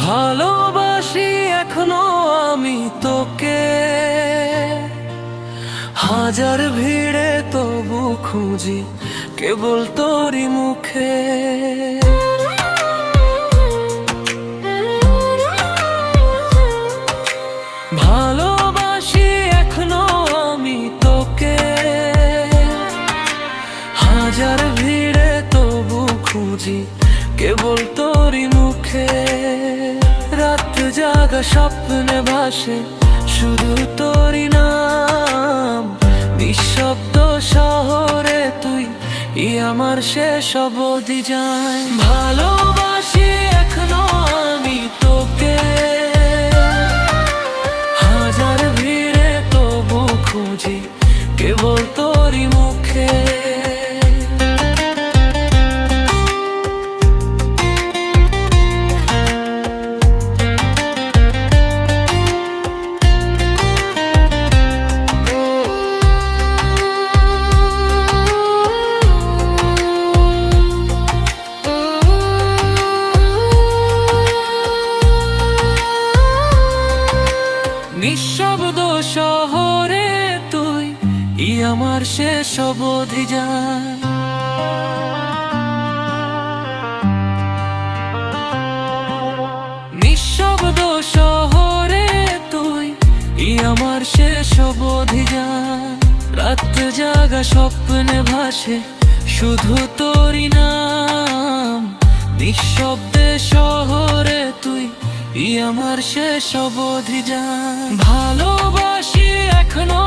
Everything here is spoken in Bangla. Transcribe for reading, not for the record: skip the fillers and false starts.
ভালোবাসি এখনো আমি তোকে, হাজার ভিড়ে তবু খুঁজি কেবল তোরই মুখে। ভালোবাসি এখনো আমি তোকে, হাজার ভিড়ে তবু খুঁজি কেবল তোরই মুখে। রাত জাগা স্বপ্নে ভাসে শুধু তোরই নাম, নিঃশব্দ শহরে তুই আমার শেষ অবধি যায়। ভালোবাসি এখনো আমি তোকে, হাজার ভিড়ে তবু খুঁজি কেবল তোরই মুখে। নিঃশব্দ শহরে তুই আমার শেষ অবধি যায়। নিঃশব্দ শহরে তুই আমার শেষ অবধি যায়। রাত জাগা স্বপ্নে ভাসে শুধু তোরই নাম, নিঃশব্দে শহরে তুই আমার শেষ অবধি যায়। ভালোবাসি এখনো